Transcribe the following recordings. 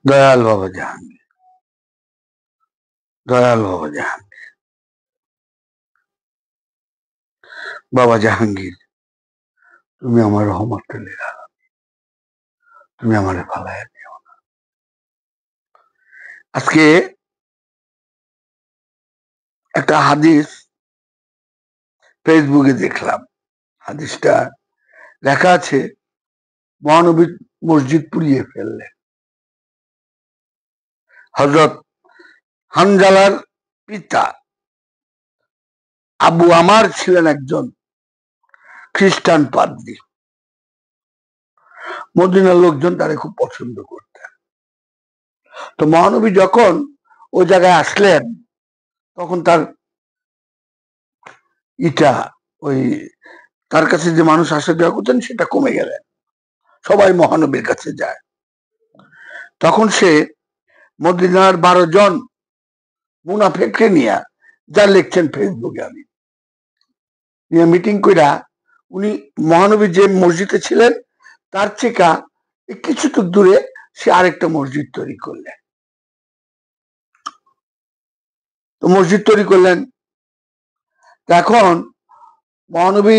দয়াল বাবা জাহাঙ্গীর, দয়াল বাবা জাহাঙ্গীর, বাবা জাহাঙ্গীর, তুমি আমার রহমতের লীলা, তুমি আমারে ফালাইয়া দিও না। আজকে একটা হাদিস ফেসবুকে দেখলাম। হাদিসটা লেখা আছে, মহানবী মসজিদ পুড়িয়ে ফেললেন। হযরত হানজালার পিতা আবু আমার ছিলেন একজন খ্রিস্টান পাদ্রী। মদিনার লোকজন তারে খুব পছন্দ করতেন। তো মহানবী যখন ওই জায়গায় আসলেন, তখন তার ওই তার কাছে যে মানুষ আসা যাওয়া করতেন সেটা কমে গেলেন, সবাই মহানবীর কাছে যায়। তখন সে মদিনার 12 জন মুনাফেককে নিয়ে যা লিখছেন ফেসবুকে, আমি নিয়ে মিটিং কইরা উনি মহানবী যে মসজিদে ছিলেন তার থেকে কিছুটুকু দূরে সে আরেকটা মসজিদ তৈরি করলেন। তো মসজিদ তৈরি করলেন। এখন মহানবী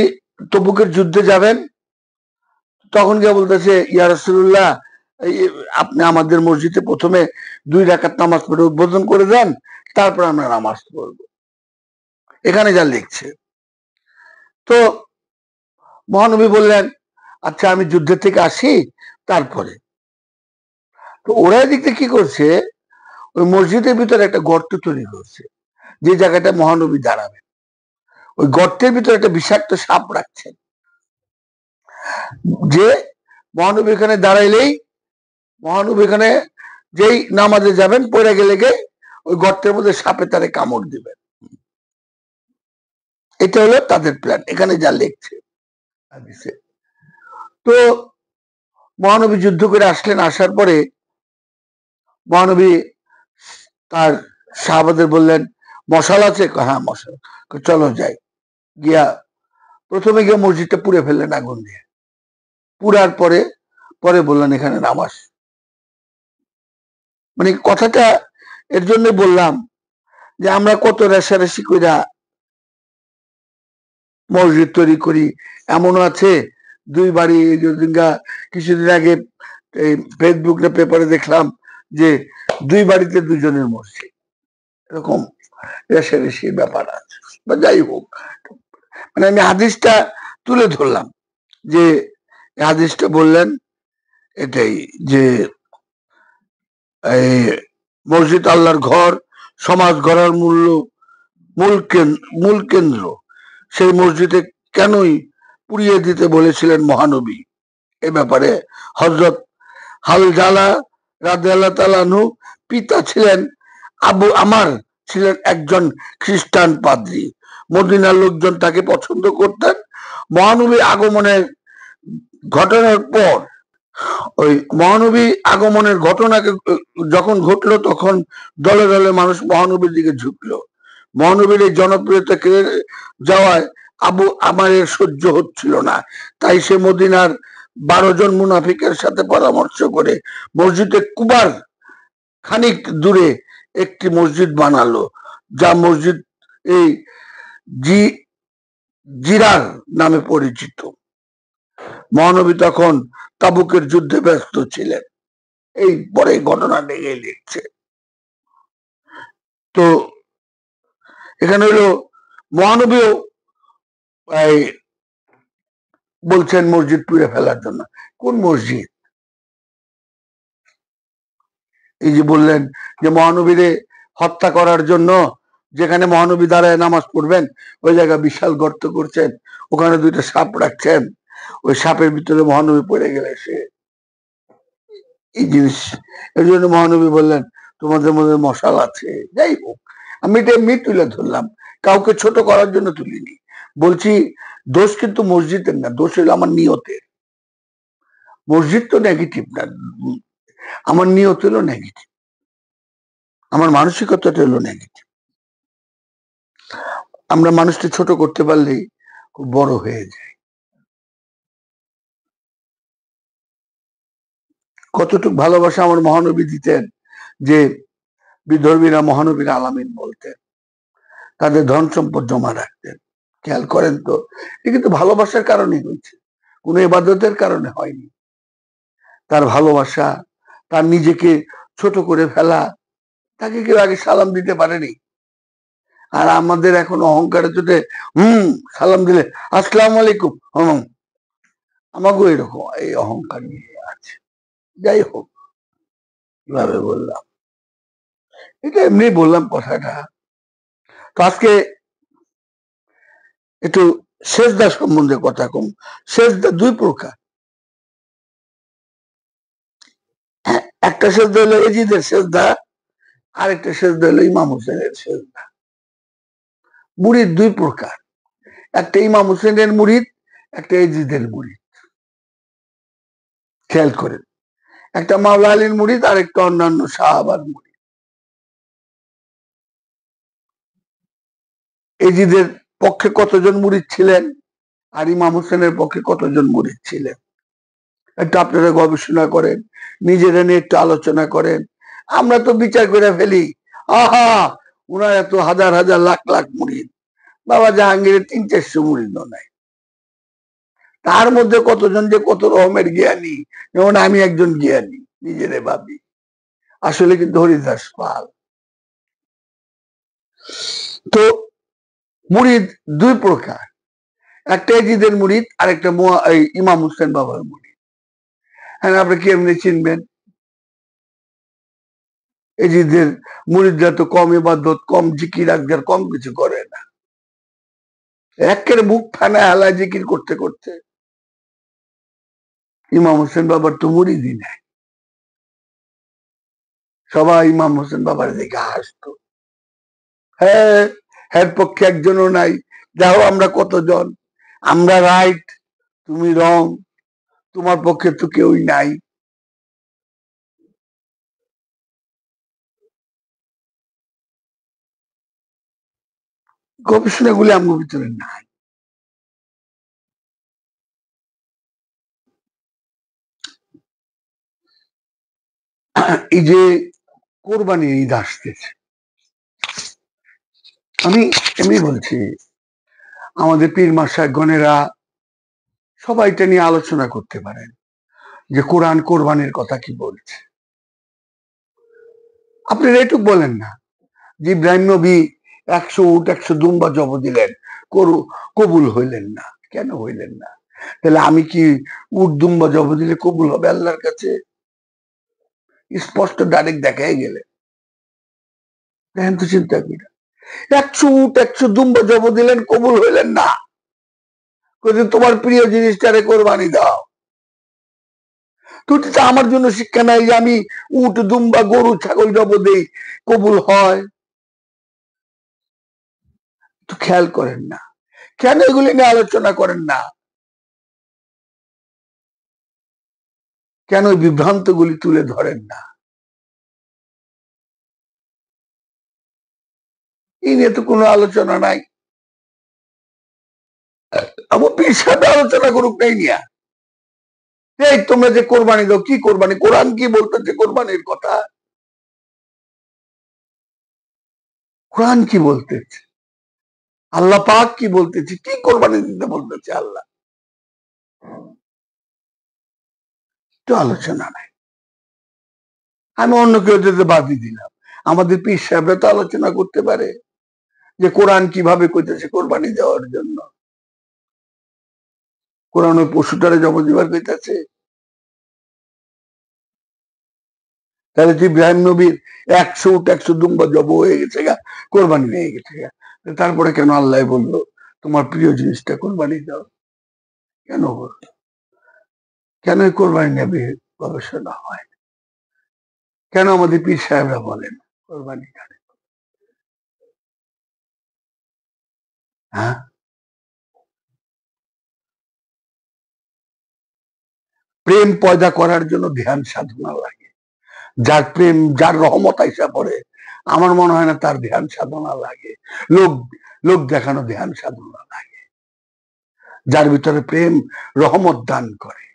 তবুকের যুদ্ধে যাবেন, তখন গিয়ে বলতেছে, ইয়া রাসূলুল্লাহ, আপনি আমাদের মসজিদে প্রথমে 2 রাকাত নামাজ পড়ে উদ্বোধন করে দেন, তারপর আমরা নামাজ পড়ব। এখানে যা লিখছে। তো মহানবী বললেন, আচ্ছা আমি যুদ্ধের থেকে আসি তারপরে। তো ওরা এদিকে কি করছে, ওই মসজিদের ভিতরে একটা গর্ত তৈরি করছে, যে জায়গাটা মহানবী দাঁড়াবে। ওই গর্তের ভিতরে একটা বিষাক্ত সাপ রাখছেন, যে মহানবী এখানে দাঁড়াইলেই মহানবী এখানে যেই নামাজে যাবেন, পড়ে গেলে ওই গর্তের মধ্যে সাপে তারে কামড় দিবেন। এটা হলো তাদের প্ল্যান, এখানে যা লিখছে। তো মহানবী যুদ্ধ করে আসলেন। আসার পরে মহানবী তার সাহাবাদের বললেন, মশাল আছে? হ্যাঁ মশাল। চলো যাই। গিয়া প্রথমে গিয়ে মসজিদটা পুড়ে ফেললেন আগুন দিয়ে। পুরার পরে পরে বললেন এখানে নামাজ। মানে কথাটা এর জন্য বললাম যে আমরা কত রেশারেশি কইরা মসজিদ তৈরি করি। এমনও আছে 2 বাড়ি, কিছুদিন আগে এই ফেসবুক না পেপারে দেখলাম যে 2 বাড়িতে 2 জনের মসজিদ, এরকম রেশারেশির ব্যাপার আছে। বা যাই হোক, মানে আমি হাদিসটা তুলে ধরলাম, যে হাদিসটা বললেন এটাই, যে এই মসজিদ আল্লাহর ঘর, সমাজ গড়ার মূল কেন্দ্র। সেই মসজিদে কেনই পুড়িয়ে দিতে বলেছিলেন মহানবী, এ ব্যাপারে হযরত হানজালা রাদিয়াল্লাহু তাআলা আনহু পিতা ছিলেন আবু আমার ছিলেন একজন খ্রিস্টান পাদ্রী। মদিনার লোকজন তাকে পছন্দ করতেন। মহানবী আগমনের ঘটনার পর, ওই মহানবী আগমনের ঘটনাকে যখন ঘটলো, তখন দলে দলে মানুষ মহানবীর দিকে ঝুঁকলো। মহানবীর এই জনপ্রিয়তা কেড়ে যাওয়ায় আবু আমারের সহ্য হচ্ছিল না। তাই সে মদিনার 12 জন মুনাফিকের সাথে পরামর্শ করে মসজিদে কুবার খানিক দূরে একটি মসজিদ বানালো, যা মসজিদ এই জিরার নামে পরিচিত। মহানবী তখন তাবুকের যুদ্ধে ব্যস্ত ছিলেন। এই পরে ঘটনা নিয়ে লিখছে। তো এখানে হলো মহানবীও বলছেন মসজিদ পুড়ে ফেলার জন্য। কোন মসজিদ? এই যে বললেন যে মহানবীরে হত্যা করার জন্য যেখানে মহানবী দাঁড়ায় নামাজ পড়বেন, ওই জায়গা বিশাল গর্ত করছেন, ওখানে 2টা সাপ রাখছেন, ওই সাপের ভিতরে মহানবী পড়ে গেলে সে এই জিনিস। এই জন্য মহানবী বললেন তোমাদের মধ্যে মশাল আছে। যাই হোক, আমি এটা এমনি তুলে ধরলাম, কাউকে ছোট করার জন্য তুলিনি। বলছি দোষ কিন্তু মসজিদের না, দোষ হলো আমার নিয়তের। মসজিদ তো নেগেটিভ না, আমার নিয়ত হলো নেগেটিভ, আমার মানসিকতাটা হলো নেগেটিভ। আমরা মানুষকে ছোট করতে পারলেই খুব বড় হয়ে যায়। কতটুকু ভালোবাসা আমার মহানবী দিতেন যে বিধর্মীরা মহানবীর আলামিন বলতেন, তাদের ধন সম্পদ জমা রাখতেন। খেয়াল করেন তো, এটা কিন্তু ভালোবাসার কারণে হয়েছে, কোনো ইবাদতের কারণে হয়নি। তার ভালোবাসা, তার নিজেকে ছোট করে ফেলা, তাকে কেউ আগে সালাম দিতে পারেনি। আর আমাদের এখন অহংকারের চোটে সালাম দিলে আসসালামু আলাইকুম, আমাকেও এরকম এই অহংকার নিয়ে আছে। যাই হোক, কিভাবে বললাম, এটা এমনি বললাম কথাটা। তো আজকে একটু সেজদা সম্বন্ধে কথা কম। সেজদা দুই প্রকার, একটা সেজদা হলো এজিদের সেজদা, আরেকটা সেজদা হলো ইমাম হোসেনের সেজদা। মুরিদ দুই প্রকার, একটা ইমাম হোসেনের মুরিদ, একটা এজিদের মুরিদ। খেয়াল করেন, একটা মাওলা আলীর মুরিদ আর একটা অন্যান্য সাহাবার মুরিদ। এজিদের পক্ষে কতজন মুরিদ ছিলেন আর ইমাম হোসেনের পক্ষে কতজন মুরিদ ছিলেন, একটু আপনারা গবেষণা করেন, নিজেরা নিয়ে একটু আলোচনা করেন। আমরা তো বিচার করে ফেলি, আহা উনার এত হাজার হাজার লাখ লাখ মুরিদ, বাবা জাহাঙ্গীরের 300-400 মুরিদ নাই। তার মধ্যে কতজন যে কত রকমের জ্ঞানী, যেমন আমি একজন জ্ঞানী নিজেরে ভাবি, আসলে কিন্তু হরিদাস পাল। তো মুরিদ দুই প্রকার, একটা এজিদের মুরিদ আর একটা ইমাম হোসেন বাবার মুরিদ। হ্যাঁ, আপনি কেমনি চিনবেন? এজিদের মুরিদরা তো কম ইবাদত, কম জিকির আজকার, কম কিছু করে না, একের মুখ ফানা হালা জিকির করতে করতে। ইমাম হোসেন বাবার তো মুরিদই নাই, সবাই ইমাম হোসেন বাবার দিকে হাসতো। হ্যাঁ, এর পক্ষে একজনও নাই। দেখো আমরা কতজন, আমরা রাইট, তুমি রং, তোমার পক্ষে তো কেউই নাই। গবেষণাগুলি আমার ভিতরে নাই। এই যে কোরবানির ঈদ আসতেছে, আমি এমনি বলছি, আমাদের পীর মাশায়েখগণেরা সবাই এটা নিয়ে আলোচনা করতে পারেন যে কোরআন কোরবানির কথা কি বলছে। আপনারা এটুক বলেন না যে ইব্রাহিম নবী 100 উট 100 দুম্বা জব দিলেন, কবুল হইলেন না, কেন হইলেন না? তাহলে আমি কি উট দুম্বা জব দিলে কবুল হবে আল্লাহর কাছে? স্পষ্ট ডাইরেক্ট দেখাই গেলে, দেখেন তো চিন্তা করে, 100 উট 100 দুম্বা জব দিলেন, কবুল হইলেন না, তোমার প্রিয় জিনিসটারে কোরবানি দাও। তো আমার জন্য শিক্ষা নাই যে আমি উট দুম্বা গরু ছাগল জব দেই, কবুল হয়? তো খেয়াল করেন না, কেন এগুলি নিয়ে আলোচনা করেন না? কেন বিভ্রান্ত গুলি তুলে ধরেন না? এই নিয়ে তো কোনো আলোচনা নাই। আমার পীর সাহেব আলোচনা করুক নাই নিয়া, এই তোমরা যে কোরবানি দাও, কি কোরবানি? কোরআন কি বলতেছে কোরবানির কথা? কোরআন কি বলতেছে? আল্লাহ পাক কি বলতেছে? কি কোরবানি দিতে বলতেছে আল্লাহ? তো আলোচনা নাই। আমি অন্য কেউ যেতে বাদই দিলাম, আমাদের পীর সাহেবরা তো আলোচনা করতে পারে যে কোরআন কিভাবে কইতেছে কোরবানি দেওয়ার জন্য। কোরআন ওই পশুটারে জব দিবার কইতেছে। তাহলে ইব্রাহিম নবীর 100 উট 100 দুম্বা জব হয়ে গেছে গা, কোরবানি হয়ে গেছে গা, তারপরে কেন আল্লাহ বললো তোমার প্রিয় জিনিসটা কোরবানি দাও? কেন বললো? কেন কোরবানি নেবে? গবেষণা হয় কেন? আমাদের পীর সাহেবরা বলেন কোরবানি জানে। হ্যাঁ, প্রেম পয়দা করার জন্য ধ্যান সাধনা লাগে। যার প্রেম, যার রহমত আইসা পড়ে, আমার মনে হয় না তার ধ্যান সাধনা লাগে, লোক লোক দেখানো ধ্যান সাধনা লাগে। যার ভিতরে প্রেম রহমত দান করে,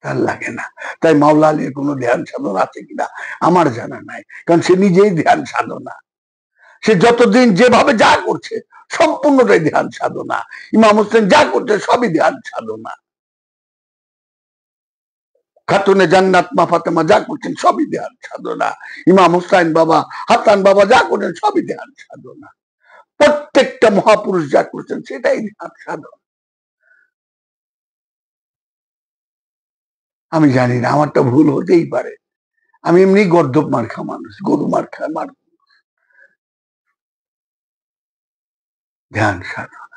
তার লাগে না। তাই মাওলা আলীর কোনো ধ্যান সাধনা আছে কিনা আমার জানা নাই, কারণ সে নিজেই ধ্যান সাধনা। সে যতদিন যেভাবে যা করছে সম্পূর্ণটাই ধ্যান সাধনা। ইমাম হোসেন যা করছে সবই ধ্যান সাধনা। খাতুনে জান্নাত মা ফাতেমা যা করছেন সবই ধ্যান সাধনা। ইমাম হুসাইন বাবা, হাসান বাবা যা করছেন সবই ধ্যান সাধনা। প্রত্যেকটা মহাপুরুষ যা করছেন সেটাই ধ্যান সাধনা। আমি জানি না, আমারটা ভুল হতেই পারে। আমি এমনি গর্দব মার্খা মানুষ, গরু মার্খা মানুষ। ধ্যান সাধনা।